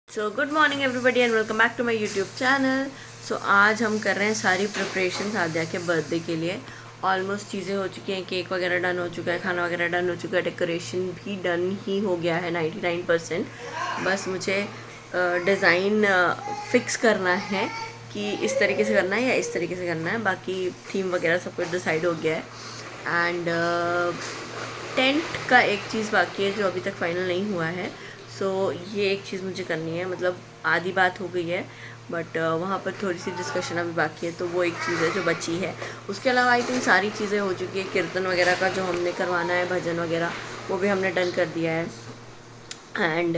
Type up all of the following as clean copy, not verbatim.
So good morning everybody and welcome back to my YouTube channel. So आज हम कर रहे हैं सारी प्रिपरेशन आद्या के बर्थडे के लिए। ऑलमोस्ट चीज़ें हो चुकी हैं, केक वगैरह डन हो चुका है, खाना वगैरह डन हो चुका है, डेकोरेशन भी डन ही हो गया है 99%। बस मुझे डिज़ाइन फिक्स करना है कि इस तरीके से करना है या इस तरीके से करना है। बाकी थीम वगैरह सब कुछ डिसाइड हो गया है। एंड टेंट का एक चीज़ बाकी है जो अभी तक फाइनल नहीं हुआ है। सो ये एक चीज़ मुझे करनी है, मतलब आधी बात हो गई है बट वहाँ पर थोड़ी सी डिस्कशन अभी बाकी है, तो वो एक चीज़ है जो बची है। उसके अलावा आई थिंक सारी चीज़ें हो चुकी है। कीर्तन वगैरह का जो हमने करवाना है, भजन वगैरह, वो भी हमने डन कर दिया है। एंड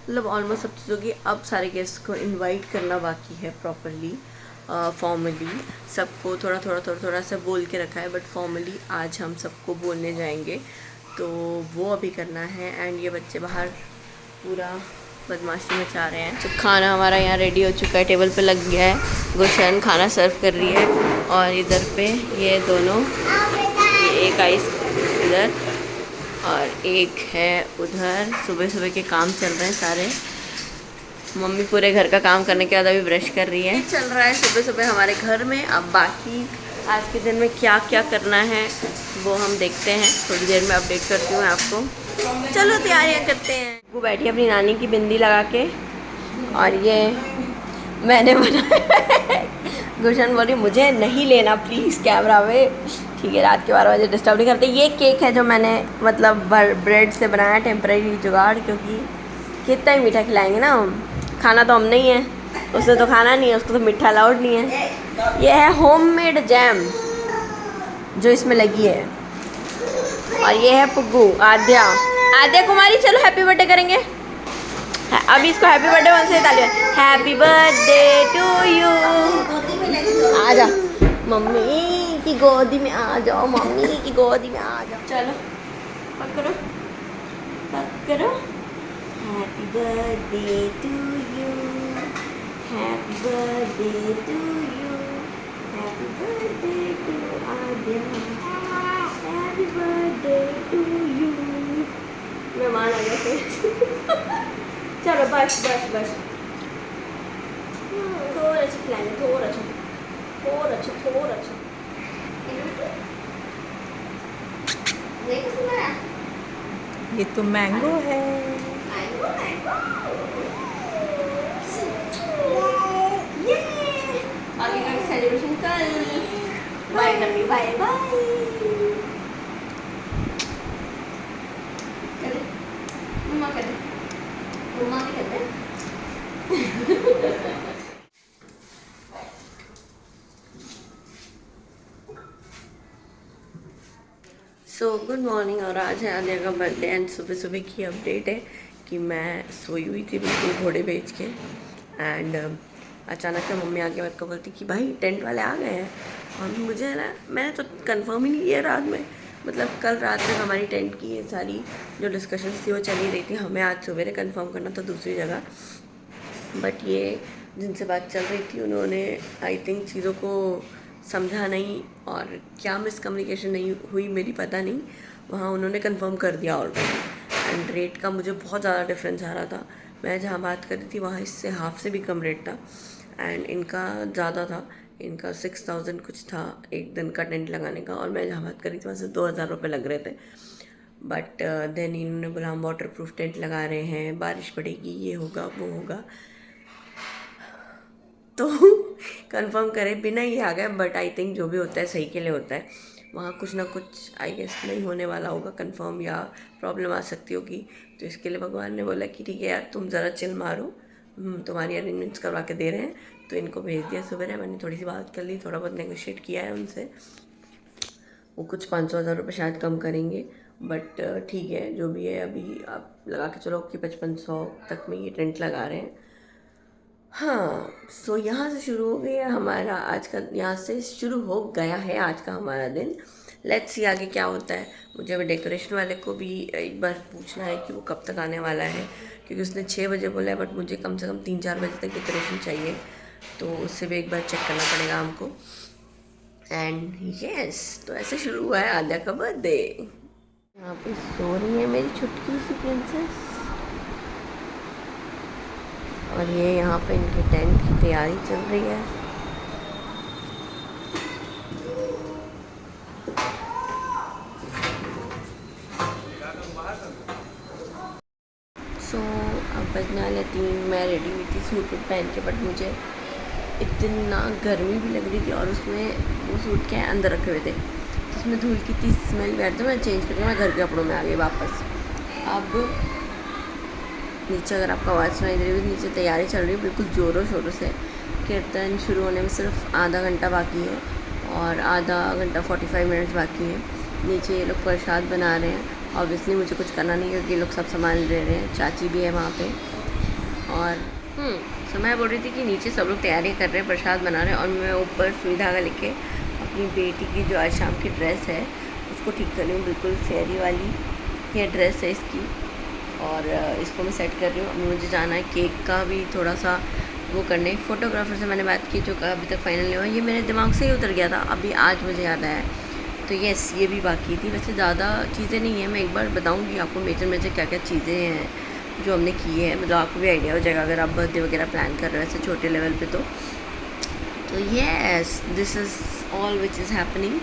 मतलब ऑलमोस्ट सब चीज़ों की अब सारे गेस्ट को इनवाइट करना बाकी है प्रॉपरली, फॉर्मली। सबको थोड़ा सा बोल के रखा है बट फॉर्मली आज हम सबको बोलने जाएंगे, तो वो अभी करना है। एंड ये बच्चे बाहर पूरा बदमाशी मचा रहे हैं। तो खाना हमारा यहाँ रेडी हो चुका है, टेबल पे लग गया है। गुलशन खाना सर्व कर रही है और इधर पे ये दोनों, ये एक आइस इधर और एक है उधर। सुबह सुबह के काम चल रहे हैं सारे। मम्मी पूरे घर का काम करने के बाद अभी ब्रश कर रही है। चल रहा है सुबह सुबह हमारे घर में। अब बाकी आज के दिन में क्या क्या करना है वो हम देखते हैं, थोड़ी देर में अपडेट करती हूँ आपको। चलो तैयारियाँ करते हैं। वो बैठी अपनी नानी की बिंदी लगा के और ये मैंने बनाया। गुलशन बोली मुझे नहीं लेना प्लीज़ कैमरा में। ठीक है, रात के 12 बजे डिस्टर्ब नहीं करते। ये केक है जो मैंने मतलब ब्रेड से बनाया, टेम्परेरी जुगाड़, क्योंकि कितना ही मीठा खिलाएंगे ना हम। खाना तो हम नहीं है, उसे तो खाना नहीं है, उसको तो मीठा अलाउड नहीं है। यह है होममेड जैम जो इसमें लगी है। और ये है पुग्गू आद्या, आद्या कुमारी। चलो हैप्पी बर्थडे करेंगे। अभी इसको हैप्पी बर्थडे वन से तालियां। Happy birthday to you. आ जा मम्मी की गोदी में आ जाओ, मम्मी की गोदी में आ जाओ। चलो पकड़ो पकड़ो। Happy birthday to you, happy birthday to you, happy birthday to Aadya, happy birthday to you. मेहमान आ गए फिर। चलो बस बस बस, थोड़ा सा खिलाएंगे, थोड़ा सा थोड़ा सा थोड़ा सा। ये तो मैंगो है। Mango mango. ये आगे का सेलिब्रेशन कल। बाय करनी, बाय बाय। मम्मा कर दे, मम्मा भी कर दे। सो गुड मॉर्निंग। और आज है आलिया का बर्थडे एंड सुबह सुबह की अपडेट है कि मैं सोई हुई थी बिल्कुल घोड़े बेच के। एंड अचानक से मम्मी आके मेरे को बोलती कि भाई टेंट वाले आ गए हैं। और मुझे है ना, मैंने तो कंफर्म ही नहीं किया रात में, मतलब कल रात तक हमारी टेंट की ये सारी जो डिस्कशंस थी वो चली रही थी। हमें आज सवेरे कंफर्म करना था दूसरी जगह, बट ये जिनसे बात चल रही थी उन्होंने आई थिंक चीज़ों को समझा नहीं, और क्या मिसकम्युनिकेशन नहीं हुई मेरी पता नहीं। वहाँ उन्होंने कंफर्म कर दिया ऑलरेडी। एंड रेट का मुझे बहुत ज़्यादा डिफरेंस आ रहा था। मैं जहाँ बात कर रही थी वहाँ इससे हाफ से भी कम रेट था एंड इनका ज़्यादा था। इनका 6000 कुछ था एक दिन का टेंट लगाने का, और मैं जहाँ बात कर रही थी वहाँ से 2000 रुपये लग रहे थे। बट देन इन्होंने बोला हम वाटर प्रूफ टेंट लगा रहे हैं, बारिश पड़ेगी, ये होगा वो होगा, तो कंफर्म करे बिना ही आ गए। बट आई थिंक जो भी होता है सही के लिए होता है। वहाँ कुछ ना कुछ आई गेस नहीं होने वाला होगा कंफर्म, या प्रॉब्लम आ सकती होगी। तो इसके लिए भगवान ने बोला कि ठीक है यार तुम ज़रा चिल मारो, तुम्हारी अरेंजमेंट्स करवा के दे रहे हैं। तो इनको भेज दिया सुबह। मैंने थोड़ी सी बात कर ली, थोड़ा बहुत नेगोशिएट किया है उनसे। वो कुछ 500-1000 रुपये शायद कम करेंगे, बट ठीक है जो भी है। अभी आप लगा के चलो कि 5500 तक में ये टेंट लगा रहे हैं। हाँ, सो यहाँ से शुरू हो गया हमारा आज का, यहाँ से शुरू हो गया है आज का हमारा दिन। लेट्स सी आगे क्या होता है। मुझे अभी डेकोरेशन वाले को भी एक बार पूछना है कि वो कब तक आने वाला है, क्योंकि उसने 6 बजे बोला है, बट मुझे कम से कम 3-4 बजे तक डेकोरेशन चाहिए। तो उससे भी एक बार चेक करना पड़ेगा हमको। एंड यस, तो ऐसे शुरू हुआ है आद्या का बर्थडे। यहाँ पे सो रही है मेरी छुटकी सी प्रिंसेस। और ये यहाँ पे इनके टेंट की तैयारी चल रही है। सो अब बजने वाले 3, मैं रेडी हुई थी सूट वूट पहन के, बट मुझे इतना गर्मी भी लग रही थी और उसमें वो सूट के अंदर रखे हुए थे तो उसमें धूल की इतनी स्मेल भी आ रही थी। मैं चेंज करके मैं घर के कपड़ों में आ गई वापस। अब नीचे अगर आपको आवाज़ सुनाई दे रही है, नीचे तैयारी चल रही है बिल्कुल ज़ोरों शोरों से। कीर्तन शुरू होने में सिर्फ आधा घंटा बाकी है और आधा घंटा 45 मिनट्स बाकी है। नीचे ये लोग प्रसाद बना रहे हैं। ऑब्वियसली मुझे कुछ करना नहीं क्योंकि ये लोग सब सामान ले रहे हैं, चाची भी है वहाँ पे। और तो मैं बोल रही थी कि नीचे सब लोग तैयारी कर रहे हैं, प्रसाद बना रहे हैं और मैं ऊपर सुई धागा लेके अपनी बेटी की जो आज शाम की ड्रेस है उसको ठीक कर रही हूँ। बिल्कुल फेरी वाली ये ड्रेस है इसकी और इसको मैं सेट कर रही हूँ। अभी मुझे जाना है केक का भी थोड़ा सा वो करने। फ़ोटोग्राफर से मैंने बात की जो अभी तक फाइनल नहीं हुआ, ये मेरे दिमाग से ही उतर गया था, अभी आज मुझे याद आया। तो यस, ये भी बाकी थी। वैसे ज़्यादा चीज़ें नहीं हैं, मैं एक बार बताऊँगी आपको मेजर क्या क्या चीज़ें हैं जो हमने की है, मतलब आपको भी आइडिया हो जाएगा अगर आप बर्थडे वगैरह प्लान कर रहे हो ऐसे छोटे लेवल पे। तो yes, this is all which is happening.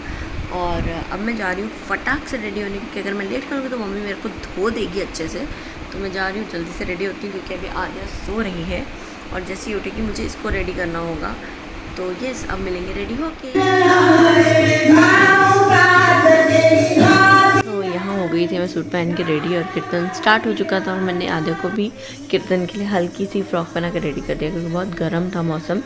और अब मैं जा रही हूँ फटाक से रेडी होने की। अगर मैं लेट करूँगी तो मम्मी मेरे को धो देगी अच्छे से, तो मैं जा रही हूँ जल्दी से रेडी होती हूँ क्योंकि अभी आलिया सो रही है और जैसे ही उठेगी मुझे इसको रेडी करना होगा। तो यस, अब मिलेंगे रेडी होके। तो यहाँ हो गई थी मैं सूट पहन के रेडी और कीर्तन स्टार्ट हो चुका था और मैंने आधे को भी कीर्तन के लिए हल्की सी फ्रॉक बना कर रेडी कर दिया क्योंकि बहुत गर्म था मौसम।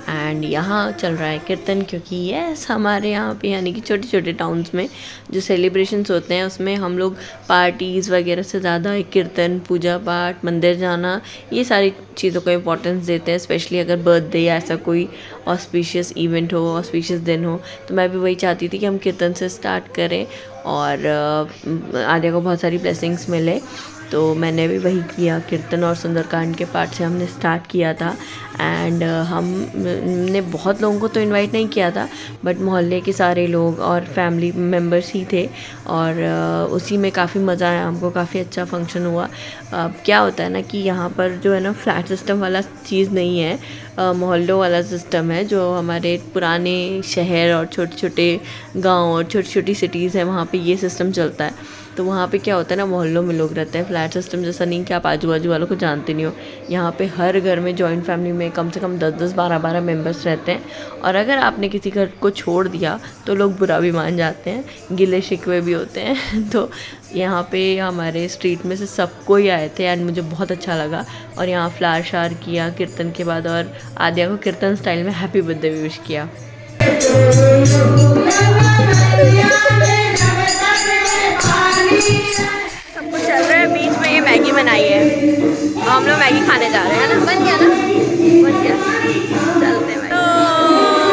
एंड यहाँ चल रहा है कीर्तन क्योंकि यस, हमारे यहाँ पे यानी कि छोटे छोटे टाउन्स में जो सेलिब्रेशंस होते हैं उसमें हम लोग पार्टीज़ वगैरह से ज़्यादा कीर्तन, पूजा पाठ, मंदिर जाना, ये सारी चीज़ों को इम्पोर्टेंस देते हैं। स्पेशली अगर बर्थडे या ऐसा कोई ऑस्पिशियस इवेंट हो, ऑस्पिशियस दिन हो, तो मैं भी वही चाहती थी कि हम कीर्तन से स्टार्ट करें और आलिया को बहुत सारी ब्लेसिंग्स मिले। तो मैंने भी वही किया, कीर्तन और सुंदरकांड के पाठ से हमने स्टार्ट किया था। एंड हमने बहुत लोगों को तो इनवाइट नहीं किया था बट मोहल्ले के सारे लोग और फैमिली मेम्बर्स ही थे और उसी में काफ़ी मज़ा आया हमको, काफ़ी अच्छा फंक्शन हुआ। क्या होता है ना कि यहाँ पर जो है ना फ्लैट सिस्टम वाला चीज़ नहीं है, मोहल्लों वाला सिस्टम है। जो हमारे पुराने शहर और छोटे छोटे गांव और छोटी छोटी सिटीज़ हैं वहाँ पे ये सिस्टम चलता है। तो वहाँ पे क्या होता है ना, मोहल्लों में लोग रहते हैं। फ्लैट सिस्टम जैसा नहीं कि आप आजू बाजू वालों को जानते नहीं हो। यहाँ पे हर घर में जॉइंट फैमिली में कम से कम 10-10, 12-12 मेंबर्स रहते हैं और अगर आपने किसी घर को छोड़ दिया तो लोग बुरा भी मान जाते हैं, गिले शिकवे भी होते हैं। तो यहाँ पे हमारे स्ट्रीट में से सबको ही आए थे एंड मुझे बहुत अच्छा लगा। और यहाँ फ्लावर शावर किया कीर्तन के बाद और आद्या को कीर्तन स्टाइल में हैप्पी बर्थडे भी विश किया। सब कुछ चल रहा है, बीच में ये मैगी बनाई है, हम लोग मैगी खाने जा रहे हैं ना। बन गया ना, बन गया, चलते हैं तो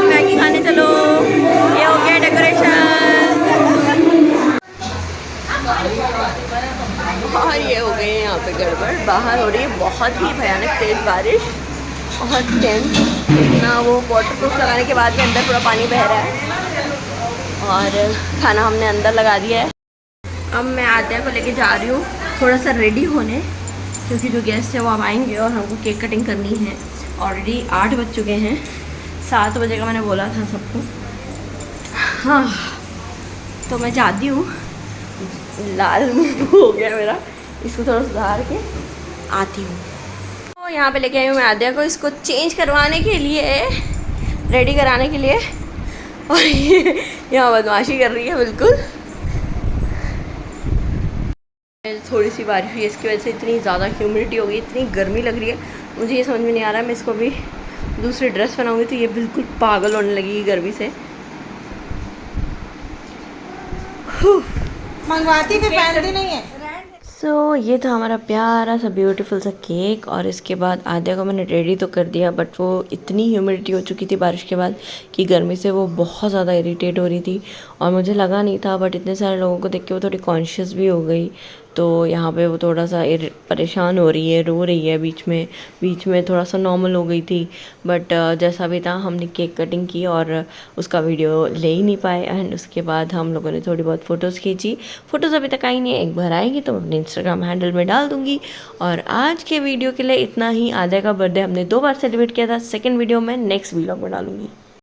मैगी खाने चलो। ये हो गया डेकोरेशन और ये हो गए यहाँ पे गड़बड़। बाहर हो रही है बहुत ही भयानक तेज़ बारिश और टेंट इतना वो वाटरप्रूफ लगाने के बाद भी अंदर पूरा पानी बह रहा है और खाना हमने अंदर लगा दिया है। अब मैं आद्या को लेके जा रही हूँ थोड़ा सा रेडी होने क्योंकि जो गेस्ट है वो अब आएंगे और हमको केक कटिंग करनी है। ऑलरेडी 8 बज चुके हैं, 7 बजे का मैंने बोला था सबको। हाँ, तो मैं जाती हूँ, लाल मुँह हो गया मेरा, इसको थोड़ा सुधार के आती हूँ। तो यहाँ पे लेके आई हूँ मैं आद्या को इसको चेंज करवाने के लिए, रेडी कराने के लिए। और ये यहाँ बदमाशी कर रही है बिल्कुल। थोड़ी सी बारिश हुई, इसकी वजह से इतनी ज़्यादा ह्यूमिडिटी हो गई, इतनी गर्मी लग रही है। मुझे ये समझ में नहीं आ रहा है मैं इसको भी दूसरी ड्रेस पहनाऊंगी तो ये बिल्कुल पागल होने लगेगी गर्मी से। मंगवाती फिर पहनती नहीं है। सो ये था हमारा प्यारा सा ब्यूटीफुल सा केक और इसके बाद आद्या को मैंने रेडी तो कर दिया बट वो इतनी ह्यूमिडिटी हो चुकी थी बारिश के बाद कि गर्मी से वो बहुत ज़्यादा इरिटेट हो रही थी और मुझे लगा नहीं था बट इतने सारे लोगों को देख के वो थोड़ी कॉन्शियस भी हो गई। तो यहाँ पे वो थोड़ा सा परेशान हो रही है, रो रही है। बीच में थोड़ा सा नॉर्मल हो गई थी, बट जैसा भी था हमने केक कटिंग की और उसका वीडियो ले ही नहीं पाए। एंड उसके बाद हम लोगों ने थोड़ी बहुत फ़ोटोज़ खींची। फ़ोटोज़ अभी तक आई नहीं है, एक बार आएगी तो मैं अपने इंस्टाग्राम हैंडल में डाल दूँगी। और आज के वीडियो के लिए इतना ही। आद्या का बर्थडे हमने 2 बार सेलिब्रेट किया था, सेकेंड वीडियो मैं नेक्स्ट व्लॉग में डालूँगी।